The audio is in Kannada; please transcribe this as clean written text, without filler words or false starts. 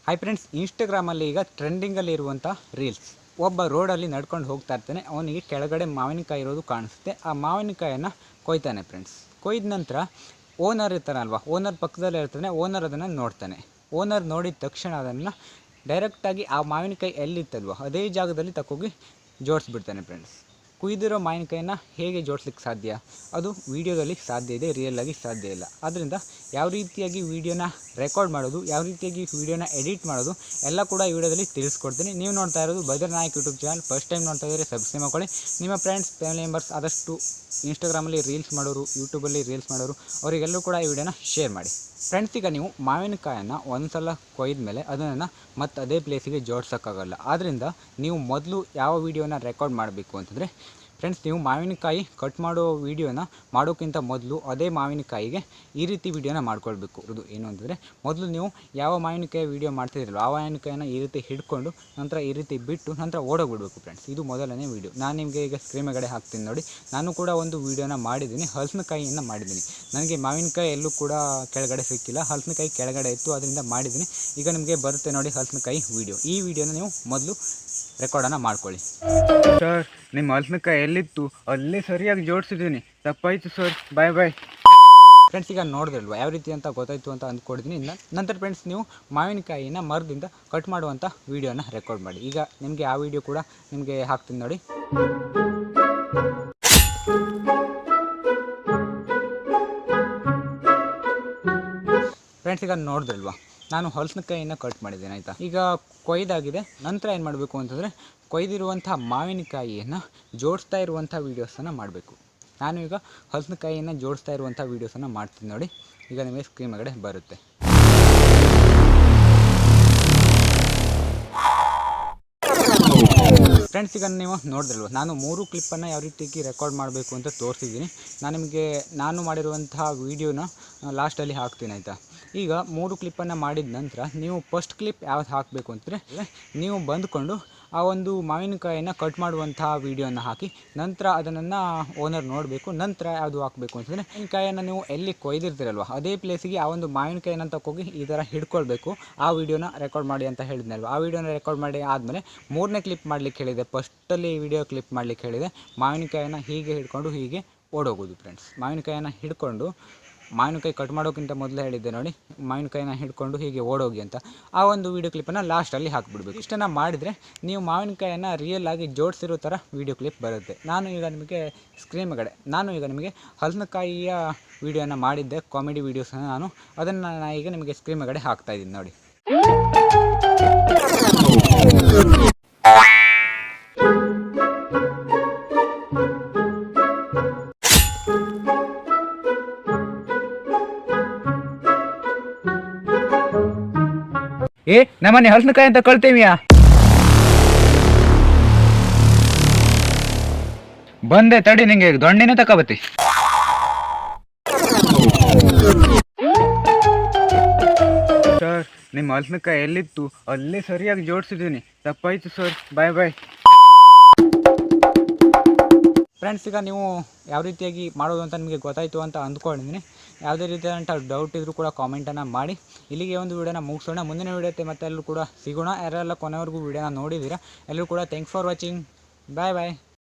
ಹಾಯ್ ಫ್ರೆಂಡ್ಸ್, ಇನ್ಸ್ಟಾಗ್ರಾಮಲ್ಲಿ ಈಗ ಟ್ರೆಂಡಿಂಗಲ್ಲಿ ಇರುವಂಥ ರೀಲ್ಸ್. ಒಬ್ಬ ರೋಡಲ್ಲಿ ನಡ್ಕೊಂಡು ಹೋಗ್ತಾ ಇರ್ತಾನೆ. ಅವನಿಗೆ ಕೆಳಗಡೆ ಮಾವಿನಕಾಯಿ ಇರೋದು ಕಾಣಿಸುತ್ತೆ. ಆ ಮಾವಿನಕಾಯನ್ನು ಕೊಯ್ತಾನೆ ಫ್ರೆಂಡ್ಸ್. ಕೊಯ್ದ ನಂತರ ಓನರ್ ಇರ್ತಾನಲ್ವ, ಓನರ್ ಪಕ್ಕದಲ್ಲೇ ಇರ್ತಾನೆ. ಓನರ್ ಅದನ್ನು ನೋಡ್ತಾನೆ. ಓನರ್ ನೋಡಿದ ತಕ್ಷಣ ಅದನ್ನು ಡೈರೆಕ್ಟಾಗಿ ಆ ಮಾವಿನಕಾಯಿ ಎಲ್ಲಿತ್ತಲ್ವ ಅದೇ ಜಾಗದಲ್ಲಿ ತಕ್ಕೋಗಿ ಜೋಡಿಸ್ಬಿಡ್ತಾನೆ ಫ್ರೆಂಡ್ಸ್. ಕುಯ್ದಿರೋ ಮಾವಿನಕಾಯಿನ ಹೇಗೆ ಜೋಡಿಸ್ಲಿಕ್ಕೆ ಸಾಧ್ಯ? ಅದು ವೀಡಿಯೋದಲ್ಲಿ ಸಾಧ್ಯ ಇದೆ, ರಿಯಲಾಗಿ ಸಾಧ್ಯ ಇಲ್ಲ. ಆದ್ದರಿಂದ ಯಾವ ರೀತಿಯಾಗಿ ವೀಡಿಯೋನ ರೆಕಾರ್ಡ್ ಮಾಡೋದು, ಯಾವ ರೀತಿಯಾಗಿ ವೀಡಿಯೋನ ಎಡಿಟ್ ಮಾಡೋದು ಎಲ್ಲ ಕೂಡ ಈ ವಿಡಿಯೋದಲ್ಲಿ ತಿಳಿಸ್ಕೊಡ್ತೀನಿ. ನೀವು ನೋಡ್ತಾ ಇರೋದು Badar Nayak YouTube channel. First time ನೋಡ್ತಾ ಇದ್ದರೆ ಸಬ್ಸ್ಕ್ರೈಬ್ ಮಾಡ್ಕೊಳ್ಳಿ. ನಿಮ್ಮ ಫ್ರೆಂಡ್ಸ್, ಫ್ಯಾಮಿಲಿ ಮೆಂಬರ್ಸ್ ಆದಷ್ಟು ಇನ್ಸ್ಟಾಗ್ರಾಮಲ್ಲಿ ರೀಲ್ಸ್ ಮಾಡೋರು, ಯೂಟ್ಯೂಬಲ್ಲಿ ರೀಲ್ಸ್ ಮಾಡೋರು ಅವರಿಗೆಲ್ಲರೂ ಕೂಡ ಈ ವಿಡಿಯೋನ ಶೇರ್ ಮಾಡಿ. ಫ್ರೆಂಡ್ಸ್, ಈಗ ನೀವು ಮಾವಿನಕಾಯನ್ನು ಒಂದು ಸಲ ಕೊಯ್ದ ಮೇಲೆ ಅದನ್ನು ಮತ್ತೆ ಅದೇ ಪ್ಲೇಸಿಗೆ ಜೋಡ್ಸೋಕ್ಕಾಗಲ್ಲ. ಆದ್ದರಿಂದ ನೀವು ಮೊದಲು ಯಾವ ವೀಡಿಯೋನ ರೆಕಾರ್ಡ್ ಮಾಡಬೇಕು ಅಂತಂದರೆ ಫ್ರೆಂಡ್ಸ್, ನೀವು ಮಾವಿನಕಾಯಿ ಕಟ್ ಮಾಡೋ ವೀಡಿಯೋನ ಮಾಡೋಕ್ಕಿಂತ ಮೊದಲು ಅದೇ ಮಾವಿನಕಾಯಿಗೆ ಈ ರೀತಿ ವೀಡಿಯೋನ ಮಾಡ್ಕೊಳ್ಬೇಕು. ಇದು ಏನು ಅಂತಂದರೆ, ಮೊದಲು ನೀವು ಯಾವ ಮಾವಿನಕಾಯಿ ವೀಡಿಯೋ ಮಾಡ್ತಿದ್ರಲ್ಲ ಆ ಮಾವಿನಕಾಯಿನ ಈ ರೀತಿ ಹಿಡ್ಕೊಂಡು ನಂತರ ಈ ರೀತಿ ಬಿಟ್ಟು ನಂತರ ಓಡೋಗ್ಬಿಡ್ಬೇಕು ಫ್ರೆಂಡ್ಸ್. ಇದು ಮೊದಲನೇ ವೀಡಿಯೋ. ನಾನು ನಿಮಗೆ ಈಗ ಸ್ಕ್ರೀನ್ ಮೇಲೆ ಹಾಕ್ತೀನಿ ನೋಡಿ. ನಾನು ಕೂಡ ಒಂದು ವೀಡಿಯೋನ ಮಾಡಿದ್ದೀನಿ, ಹಲಸಿನಕಾಯಿಯನ್ನು ಮಾಡಿದ್ದೀನಿ. ನನಗೆ ಮಾವಿನಕಾಯಿ ಎಲ್ಲೂ ಕೂಡ ಕೆಳಗಡೆ ಸಿಕ್ಕಿಲ್ಲ, ಹಲಸಿನಕಾಯಿ ಕೆಳಗಡೆ ಇತ್ತು, ಅದರಿಂದ ಮಾಡಿದ್ದೀನಿ. ಈಗ ನಿಮಗೆ ಬರುತ್ತೆ ನೋಡಿ ಹಲಸಿನಕಾಯಿ ವೀಡಿಯೋ. ಈ ವಿಡಿಯೋನ ನೀವು ಮೊದಲು ರೆಕಾರ್ಡನ್ನು ಮಾಡ್ಕೊಳ್ಳಿ. ಸರ್, ನಿಮ್ಮ ಹಲಸಿನಕಾಯಿ ಎಲ್ಲಿತ್ತು ಅಲ್ಲೇ ಸರಿಯಾಗಿ ಜೋಡಿಸಿದ್ದೀನಿ, ತಪ್ಪಾಯಿತು ಸರ್, ಬಾಯ್ ಬಾಯ್. ಫ್ರೆಂಡ್ಸ್, ಈಗ ನೋಡಿದ್ರಲ್ವ ಯಾವ ರೀತಿ ಅಂತ ಗೊತ್ತಾಯಿತು ಅಂತ ಅಂದ್ಕೊಡ್ತೀನಿ. ನಂತರ ಫ್ರೆಂಡ್ಸ್, ನೀವು ಮಾವಿನಕಾಯಿನ ಮರದಿಂದ ಕಟ್ ಮಾಡುವಂಥ ವೀಡಿಯೋನ ರೆಕಾರ್ಡ್ ಮಾಡಿ. ಈಗ ನಿಮಗೆ ಆ ವಿಡಿಯೋ ಕೂಡ ನಿಮಗೆ ಹಾಕ್ತೀನಿ ನೋಡಿ. ಫ್ರೆಂಡ್ಸ್, ಈಗ ನೋಡಿದ್ರಲ್ವ ನಾನು ಹಲಸಿನಕಾಯಿನ ಕಟ್ ಮಾಡಿದ್ದೇನೆ, ಆಯಿತಾ. ಈಗ ಕೊಯ್ದಾಗಿದೆ. ನಂತರ ಏನು ಮಾಡಬೇಕು ಅಂತಂದರೆ, ಕೊಯ್ದಿರುವಂಥ ಮಾವಿನಕಾಯಿಯನ್ನು ಜೋಡಿಸ್ತಾ ಇರುವಂಥ ವೀಡಿಯೋಸನ್ನು ಮಾಡಬೇಕು. ನಾನು ಈಗ ಹಲಸಿನಕಾಯಿಯನ್ನು ಜೋಡಿಸ್ತಾ ಇರುವಂಥ ವೀಡಿಯೋಸನ್ನು ಮಾಡ್ತೀನಿ ನೋಡಿ. ಈಗ ನಿಮಗೆ ಸ್ಕ್ರೀನ್ ಒಳಗಡೆ ಬರುತ್ತೆ. ಫ್ರೆಂಡ್ಸ್, ಈಗ ನೀವು ನೋಡಿದ್ರಲ್ವ ನಾನು 3 ಕ್ಲಿಪ್ಪನ್ನು ಯಾವ ರೀತಿಯಾಗಿ ರೆಕಾರ್ಡ್ ಮಾಡಬೇಕು ಅಂತ ತೋರಿಸಿದ್ದೀನಿ. ನಾನು ಮಾಡಿರುವಂತಹ ವೀಡಿಯೋನ ಲಾಸ್ಟಲ್ಲಿ ಹಾಕ್ತೀನಿ, ಆಯಿತಾ. ಈಗ 3 ಕ್ಲಿಪ್ಪನ್ನು ಮಾಡಿದ ನಂತರ ನೀವು ಫಸ್ಟ್ ಕ್ಲಿಪ್ ಯಾವ್ದು ಹಾಕಬೇಕು ಅಂತಂದರೆ, ನೀವು ಬಂದುಕೊಂಡು ಆ ಒಂದು ಮಾವಿನಕಾಯಿನ ಕಟ್ ಮಾಡುವಂತಹ ವೀಡಿಯೋನ ಹಾಕಿ ನಂತರ ಅದನ್ನು ಓನರ್ ನೋಡಬೇಕು. ನಂತರ ಯಾವುದು ಹಾಕಬೇಕು ಅಂತಂದರೆ, ಮಾವಿನಕಾಯಿಯನ್ನು ನೀವು ಎಲ್ಲಿ ಕೊಯ್ದಿರ್ತೀರಲ್ವ ಅದೇ ಪ್ಲೇಸಿಗೆ ಆ ಒಂದು ಮಾವಿನಕಾಯಿನ ತಗೋಗಿ ಈ ಥರ ಹಿಡ್ಕೊಳ್ಬೇಕು. ಆ ವೀಡಿಯೋನ ರೆಕಾರ್ಡ್ ಮಾಡಿ ಅಂತ ಹೇಳಿದ್ನಲ್ವ, ಆ ವೀಡಿಯೋನ ರೆಕಾರ್ಡ್ ಮಾಡಿ ಆದಮೇಲೆ 3ನೇ ಕ್ಲಿಪ್ ಮಾಡಲಿಕ್ಕೆ ಹೇಳಿದೆ. ಫಸ್ಟಲ್ಲಿ ವಿಡಿಯೋ ಕ್ಲಿಪ್ ಮಾಡಲಿಕ್ಕೆ ಹೇಳಿದೆ. ಮಾವಿನಕಾಯಿನ ಹೀಗೆ ಹಿಡ್ಕೊಂಡು ಹೀಗೆ ಓಡೋಗೋದು ಫ್ರೆಂಡ್ಸ್. ಮಾವಿನಕಾಯಿನ ಹಿಡ್ಕೊಂಡು, ಮಾವಿನಕಾಯಿ ಕಟ್ ಮಾಡೋಕ್ಕಿಂತ ಮೊದಲೇ ಹೇಳಿದ್ದೆ ನೋಡಿ, ಮಾವಿನಕಾಯಿನ ಹಿಡ್ಕೊಂಡು ಹೀಗೆ ಓಡೋಗಿ ಅಂತ. ಆ ಒಂದು ವೀಡಿಯೋ ಕ್ಲಿಪ್ಪನ್ನು ಲಾಸ್ಟಲ್ಲಿ ಹಾಕಿಬಿಡ್ಬೇಕು. ಇಷ್ಟನ್ನು ಮಾಡಿದರೆ ನೀವು ಮಾವಿನಕಾಯಿಯನ್ನು ರಿಯಲ್ ಆಗಿ ಜೋಡಿಸಿರೋ ಥರ ವೀಡಿಯೋ ಕ್ಲಿಪ್ ಬರುತ್ತೆ. ನಾನು ಈಗ ನಿಮಗೆ ಹಲಸಿನಕಾಯಿಯ ವೀಡಿಯೋನ ಮಾಡಿದ್ದೆ, ಕಾಮಿಡಿ ವೀಡಿಯೋಸನ್ನು. ಅದನ್ನು ಈಗ ನಿಮಗೆ ಸ್ಕ್ರೀನ್ ಮೇಲೆ ಹಾಕ್ತಾಯಿದ್ದೀನಿ ನೋಡಿ. ನಮ್ಮನೆ ಹಲಸಿನಕಾಯಿ ಅಂತ ಕಳ್ತೇವಿಯಾ? ಬಂದೆ ತಡಿ, ನಿಂಗೆ ದೊಣ್ಣೆನೇ ತಗೋಬತ್ತಿ. ಸರ್, ನಿಮ್ಮ ಹಲಸಿನಕಾಯಿ ಎಲ್ಲಿತ್ತು ಅಲ್ಲೇ ಸರಿಯಾಗಿ ಜೋಡಿಸಿದ್ದೀನಿ, ತಪ್ಪಾಯಿತು ಸರ್, ಬಾಯ್ ಬಾಯ್. ಫ್ರೆಂಡ್ಸ್, ಈಗ ನೀವು ಯಾವ ರೀತಿಯಾಗಿ ಮಾಡೋದು ಅಂತ ನಿಮಗೆ ಗೊತ್ತಾಯಿತು ಅಂತ ಅಂದ್ಕೊಂಡಿದ್ದೀನಿ. ಯಾವುದೇ ರೀತಿಯಾದಂಥ ಡೌಟ್ ಇದ್ದರೂ ಕೂಡ ಕಾಮೆಂಟನ್ನು ಮಾಡಿ. ಇಲ್ಲಿಗೆ ಒಂದು ವೀಡಿಯೋನ ಮುಗಿಸೋಣ. ಮುಂದಿನ ವೀಡಿಯೋಕ್ಕೆ ಮತ್ತೆ ಎಲ್ಲರೂ ಕೂಡ ಸಿಗೋಣ. ಯಾರೆಲ್ಲ ಕೊನೆವರೆಗೂ ವೀಡಿಯೋನ ನೋಡಿದ್ದೀರಾ ಎಲ್ಲರೂ ಕೂಡ thanks for watching. Bye bye.